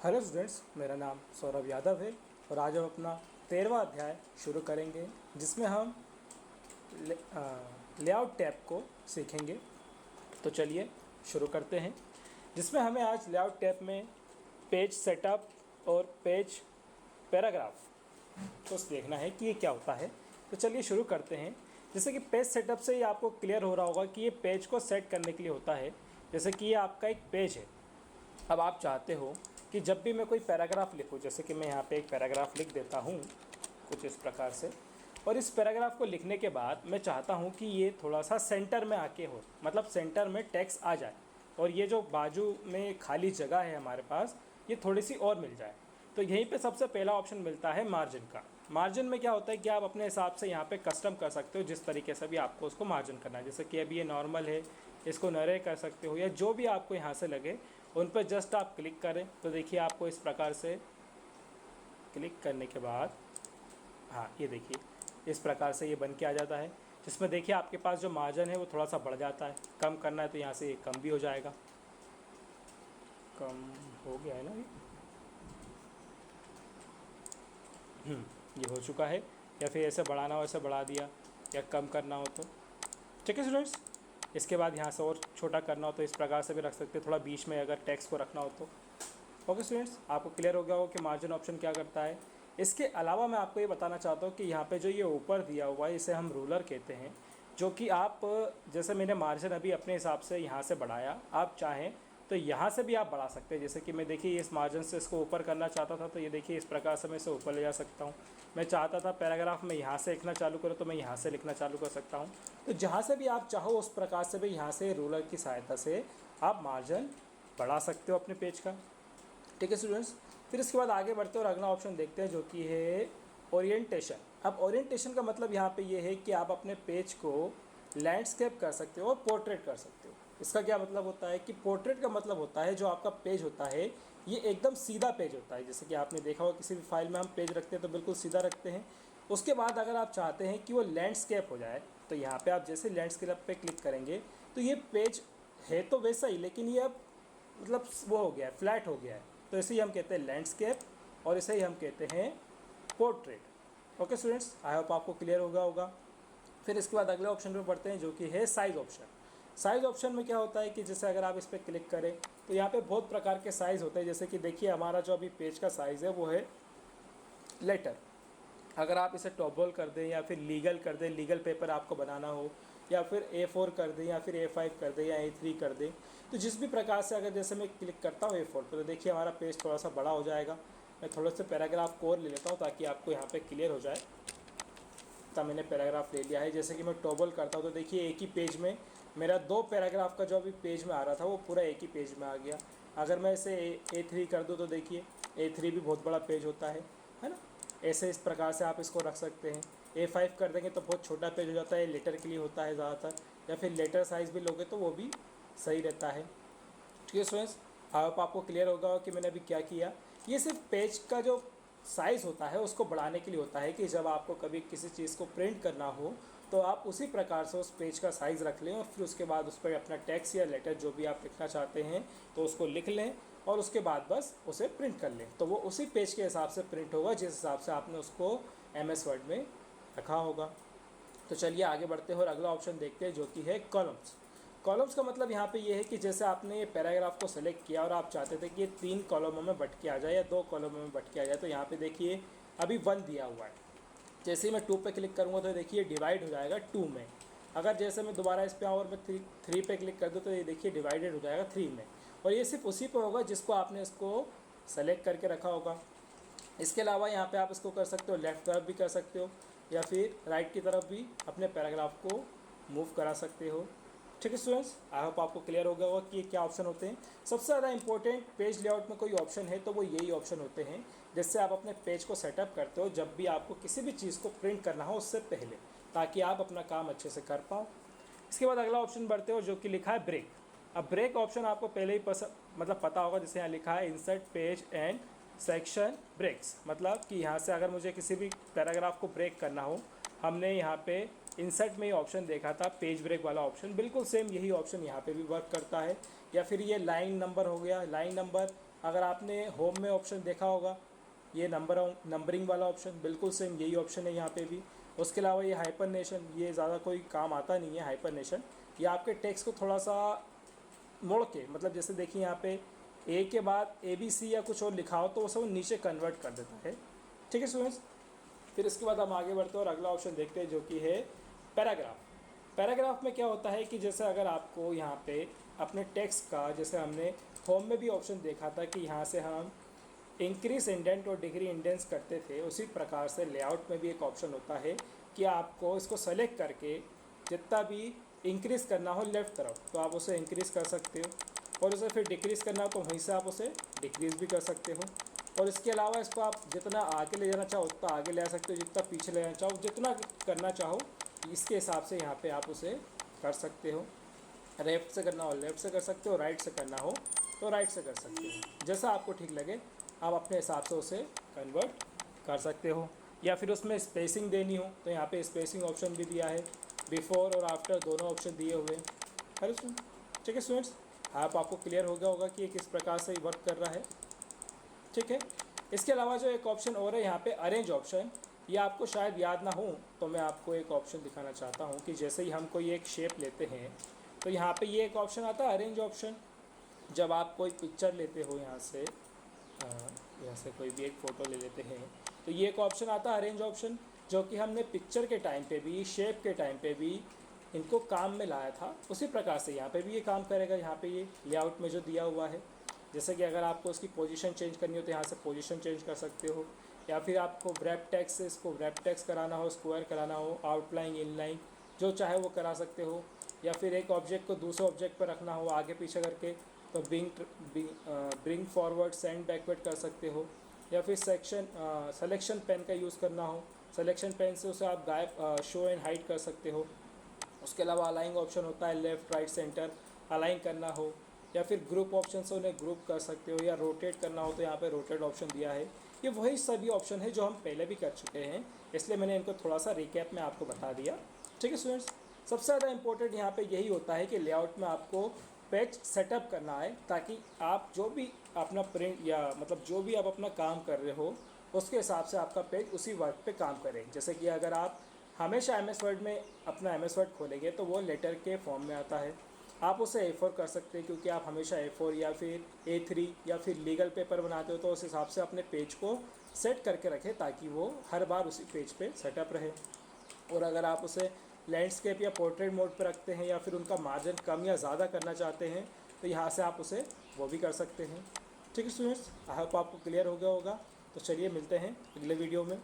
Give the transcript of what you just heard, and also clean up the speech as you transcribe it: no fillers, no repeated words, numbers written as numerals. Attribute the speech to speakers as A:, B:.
A: Hello students, मेरा नाम सौरभ यादव है और आज हम अपना 13वां अध्याय शुरू करेंगे जिसमें हम लेआउट टैब को सीखेंगे। तो चलिए शुरू करते हैं। जिसमें हमें आज लेआउट टैब में पेज सेटअप और पेज पैराग्राफ को देखना है कि ये क्या होता है। तो चलिए शुरू करते हैं। जैसे कि पेज सेटअप से ही आपको क्लियर हो रहा होगा कि ये पेज को सेट करने के लिए होता है। जैसे कि ये आपका एक पेज है। अब आप चाहते हो कि जब भी मैं कोई पैराग्राफ लिखूं, जैसे कि मैं यहाँ पे एक पैराग्राफ लिख देता हूँ कुछ इस प्रकार से, और इस पैराग्राफ को लिखने के बाद मैं चाहता हूँ कि ये थोड़ा सा सेंटर में आके हो, मतलब सेंटर में टेक्स्ट आ जाए और ये जो बाजू में खाली जगह है हमारे पास ये थोड़ी सी और मिल जाए। तो यहीं पे सबसे पहला ऑप्शन मिलता है मार्जिन का। मार्जिन में क्या होता है कि आप अपने हिसाब से यहाँ पे कस्टम कर सकते हो, जिस तरीके से भी आपको उसको मार्जिन करना है। जैसे कि अभी ये नॉर्मल है, इसको नरे कर सकते हो या जो भी आपको यहाँ से लगे उन पर जस्ट आप क्लिक करें। तो देखिए आपको इस प्रकार से क्लिक करने के बाद ये देखिए इस प्रकार से ये बन के आ जाता है, जिसमें देखिए आपके पास जो मार्जिन है वो थोड़ा सा बढ़ जाता है। कम करना है तो यहाँ से ये कम भी हो जाएगा। कम हो गया है ना ये हो चुका है। या फिर ऐसे बढ़ाना हो ऐसे बढ़ा दिया, या कम करना हो तो ठीक है स्टूडेंट्स। इसके बाद यहाँ से और छोटा करना हो तो इस प्रकार से भी रख सकते हैं, थोड़ा बीच में अगर टेक्स्ट को रखना हो तो। ओके स्टूडेंट्स, आपको क्लियर हो गया हो कि मार्जिन ऑप्शन क्या करता है। इसके अलावा मैं आपको ये बताना चाहता हूँ कि यहाँ पे जो ये ऊपर दिया हुआ है इसे हम रूलर कहते हैं, जो कि आप जैसे मैंने मार्जिन अभी अपने हिसाब से यहाँ से बढ़ाया, आप चाहें तो यहाँ से भी आप बढ़ा सकते हैं। जैसे कि मैं देखिए इस मार्जिन से इसको ऊपर करना चाहता था तो ये देखिए इस प्रकार से मैं इसे ऊपर ले जा सकता हूँ। मैं चाहता था पैराग्राफ में यहाँ से लिखना चालू करूँ तो मैं यहाँ से लिखना चालू कर सकता हूँ। तो जहाँ से भी आप चाहो उस प्रकार से भी यहाँ से रूलर की सहायता से आप मार्जिन बढ़ा सकते हो अपने पेज का। ठीक है स्टूडेंट्स, फिर इसके बाद आगे बढ़ते हैं और अगला ऑप्शन देखते हैं जो कि है ओरिएंटेशन। अब ओरिएंटेशन का मतलब यहाँ पे ये है कि आप अपने पेज को लैंडस्केप कर सकते हो और पोर्ट्रेट कर सकते हो। इसका क्या मतलब होता है कि पोर्ट्रेट का मतलब होता है जो आपका पेज होता है ये एकदम सीधा पेज होता है। जैसे कि आपने देखा होगा किसी भी फाइल में हम पेज रखते हैं तो बिल्कुल सीधा रखते हैं। उसके बाद अगर आप चाहते हैं कि वो लैंडस्केप हो जाए तो यहाँ पे आप जैसे लैंडस्केप पे क्लिक करेंगे तो ये पेज है तो वैसा ही, लेकिन ये अब मतलब वो हो गया है, फ्लैट हो गया है। तो इसे ही हम कहते हैं लैंडस्केप और इसे ही हम कहते हैं portrait. Okay students, I hope आपको क्लियर होगा। फिर इसके बाद अगले ऑप्शन पे बढ़ते हैं जो कि है साइज़ ऑप्शन। साइज़ ऑप्शन में क्या होता है कि जैसे अगर आप इस पर क्लिक करें तो यहाँ पे बहुत प्रकार के साइज़ होते हैं। जैसे कि देखिए हमारा जो अभी पेज का साइज़ है वो है लेटर। अगर आप इसे टॉप कर दें या फिर लीगल कर दें, लीगल पेपर आपको बनाना हो, या फिर A4 कर दें या फिर A5 कर दें या A3 कर दें, तो जिस भी प्रकार से अगर जैसे मैं क्लिक करता हूँ A4 पर तो देखिए हमारा पेज थोड़ा सा बड़ा हो जाएगा। मैं थोड़े से पैराग्राफ को और ले लेता हूँ ताकि आपको यहाँ पे क्लियर हो जाए। तब मैंने पैराग्राफ ले लिया है। जैसे कि मैं टॉबल करता हूँ तो देखिए एक ही पेज में मेरा 2 पैराग्राफ का जो अभी पेज में आ रहा था वो पूरा एक ही पेज में आ गया। अगर मैं इसे A3 कर दूँ तो देखिए A3 भी बहुत बड़ा पेज होता है ना। ऐसे इस प्रकार से आप इसको रख सकते हैं। A5 कर देंगे तो बहुत छोटा पेज हो जाता है, लेटर के लिए होता है ज़्यादातर, या फिर लेटर साइज़ भी लोगे तो वो भी सही रहता है। ठीक है स्टूडेंट्स, आपको क्लियर होगा कि मैंने अभी क्या किया। ये सिर्फ पेज का जो साइज़ होता है उसको बढ़ाने के लिए होता है कि जब आपको कभी किसी चीज़ को प्रिंट करना हो तो आप उसी प्रकार से उस पेज का साइज़ रख लें और फिर उसके बाद उस पर अपना टेक्स्ट या लेटर जो भी आप लिखना चाहते हैं तो उसको लिख लें और उसके बाद बस उसे प्रिंट कर लें। तो वो उसी पेज के हिसाब से प्रिंट होगा जिस हिसाब से आपने उसको MS वर्ड में रखा होगा। तो चलिए आगे बढ़ते हैं और अगला ऑप्शन देखते हैं जो कि है कॉलम्स। कॉलम्स का मतलब यहाँ पे ये है कि जैसे आपने ये पैराग्राफ को सेलेक्ट किया और आप चाहते थे कि ये 3 कॉलमों में बट के आ जाए या 2 कॉलमों में बट के आ जाए, तो यहाँ पे देखिए अभी 1 दिया हुआ है। जैसे ही मैं 2 पे क्लिक करूँगा तो देखिए डिवाइड हो जाएगा 2 में। अगर जैसे मैं दोबारा इस पर आऊँ और मैं 3 पे क्लिक कर दूँ तो ये देखिए डिवाइडेड हो जाएगा 3 में। और ये सिर्फ उसी पर होगा जिसको आपने इसको सेलेक्ट करके रखा होगा। इसके अलावा यहाँ पर आप इसको कर सकते हो, लेफ़्ट तरफ भी कर सकते हो या फिर राइट की तरफ भी अपने पैराग्राफ को मूव करा सकते हो। ठीक है स्टूडेंट्स, आई होप आपको क्लियर हो गया होगा कि क्या ऑप्शन होते हैं। सबसे ज़्यादा इंपॉर्टेंट पेज लेआउट में कोई ऑप्शन है तो वो यही ऑप्शन होते हैं जिससे आप अपने पेज को सेटअप करते हो जब भी आपको किसी भी चीज़ को प्रिंट करना हो उससे पहले, ताकि आप अपना काम अच्छे से कर पाओ। इसके बाद अगला ऑप्शन बढ़ते हो जो कि लिखा है ब्रेक। अब ब्रेक ऑप्शन आपको पहले ही पता होगा। जैसे यहाँ लिखा है insert page and section breaks, मतलब कि यहाँ से अगर मुझे किसी भी पैराग्राफ को ब्रेक करना हो, हमने यहाँ पे इंसर्ट में ही ऑप्शन देखा था पेज ब्रेक वाला ऑप्शन, बिल्कुल सेम यही ऑप्शन यहाँ पे भी वर्क करता है। या फिर ये लाइन नंबर हो गया, लाइन नंबर अगर आपने होम में ऑप्शन देखा होगा, ये नंबरिंग वाला ऑप्शन बिल्कुल सेम यही ऑप्शन है यहाँ पे भी। उसके अलावा ये हाइपरनेशन, ये ज़्यादा कोई काम आता नहीं है हाइपरनेशन। ये आपके टेक्स्ट को थोड़ा सा मोड़ के, मतलब जैसे देखिए यहाँ पे ए के बाद ABC या कुछ और लिखा हो तो वो सब नीचे कन्वर्ट कर देता है। ठीक है स्टूडेंट्स, फिर इसके बाद हम आगे बढ़ते हैं और अगला ऑप्शन देखते हैं जो कि है पैराग्राफ। पैराग्राफ में क्या होता है कि जैसे अगर आपको यहाँ पे अपने टेक्स्ट का, जैसे हमने होम में भी ऑप्शन देखा था कि यहाँ से हम इंक्रीज इंडेंट और डिग्री इंडेंस करते थे, उसी प्रकार से लेआउट में भी एक ऑप्शन होता है कि आपको इसको सेलेक्ट करके जितना भी इंक्रीज़ करना हो लेफ़्ट तरफ तो आप उसे इंक्रीज़ कर सकते हो, और उसे फिर डिक्रीज़ करना हो तो वहीं से आप उसे डिक्रीज़ भी कर सकते हो। और इसके अलावा इसको आप जितना आगे ले जाना चाहो उतना आगे ले जा सकते हो, जितना पीछे ले जाना चाहो, जितना करना चाहो इसके हिसाब से यहाँ पे आप उसे कर सकते हो। लेफ़्ट से करना हो लेफ़्ट से कर सकते हो, राइट से करना हो तो राइट से कर सकते हो, जैसा आपको ठीक लगे आप अपने हिसाब से उसे कन्वर्ट कर सकते हो। या फिर उसमें स्पेसिंग देनी हो तो यहाँ पे स्पेसिंग ऑप्शन भी दिया है, बिफोर और आफ्टर दोनों ऑप्शन दिए हुए हैं। हेलो स्टूडेंट, ठीक है स्टूडेंट्स, आपको क्लियर हो गया होगा कि ये किस प्रकार से वर्क कर रहा है। ठीक है, इसके अलावा जो एक ऑप्शन और है यहाँ पे अरेंज ऑप्शन, ये आपको शायद याद ना हो तो मैं आपको एक ऑप्शन दिखाना चाहता हूँ कि जैसे ही हम कोई एक शेप लेते हैं तो यहाँ पे ये एक ऑप्शन आता है अरेंज ऑप्शन। जब आप कोई पिक्चर लेते हो यहाँ से कोई भी एक फ़ोटो ले लेते हैं तो ये एक ऑप्शन आता है अरेंज ऑप्शन, जो कि हमने पिक्चर के टाइम पे भी शेप के टाइम पे भी इनको काम में लाया था, उसी प्रकार से यहाँ पे भी ये काम करेगा। यहाँ पे ये लेआउट में जो दिया हुआ है, जैसे कि अगर आपको इसकी पोजीशन चेंज करनी हो तो यहाँ से पोजीशन चेंज कर सकते हो, या फिर आपको रैप टेक्स्ट से इसको रैप टेक्स्ट कराना हो, स्क्वायर कराना हो, आउटलाइन इनलाइन जो चाहे वो करा सकते हो, या फिर एक ऑब्जेक्ट को दूसरे ऑब्जेक्ट पर रखना हो आगे पीछे करके तो ब्रिंग फॉरवर्ड सेंड बैकवर्ड कर सकते हो, या फिर सेलेक्शन पेन का यूज़ करना हो, सेलेक्शन पेन से उसे आप गायब शो एंड हाइड कर सकते हो। उसके अलावा अलाइन ऑप्शन होता है, लेफ़्ट राइट सेंटर अलाइन करना हो, या फिर ग्रुप ऑप्शन से उन्हें ग्रुप कर सकते हो, या रोटेट करना हो तो यहाँ पे रोटेट ऑप्शन दिया है। ये वही सभी ऑप्शन है जो हम पहले भी कर चुके हैं, इसलिए मैंने इनको थोड़ा सा रिकैप में आपको बता दिया। ठीक है स्टूडेंट्स, सबसे ज़्यादा इंपॉर्टेंट यहाँ पे यही होता है कि लेआउट में आपको पेज सेटअप करना है, ताकि आप जो भी अपना प्रिंट या मतलब जो भी आप अपना काम कर रहे हो उसके हिसाब से आपका पेज उसी वर्ड पे काम करे। जैसे कि अगर आप हमेशा MS वर्ड में अपना MS वर्ड खोलेंगे तो वो लेटर के फॉर्म में आता है, आप उसे A4 कर सकते हैं क्योंकि आप हमेशा A4 या फिर A3 या फिर लीगल पेपर बनाते हो, तो उस हिसाब से अपने पेज को सेट करके रखें ताकि वो हर बार उसी पेज पे सेटअप रहे। और अगर आप उसे लैंडस्केप या पोर्ट्रेट मोड पर रखते हैं या फिर उनका मार्जिन कम या ज़्यादा करना चाहते हैं तो यहाँ से आप उसे वो भी कर सकते हैं। ठीक है स्टूडेंट्स, आई होप आपको क्लियर हो गया होगा। तो चलिए मिलते हैं अगले वीडियो में।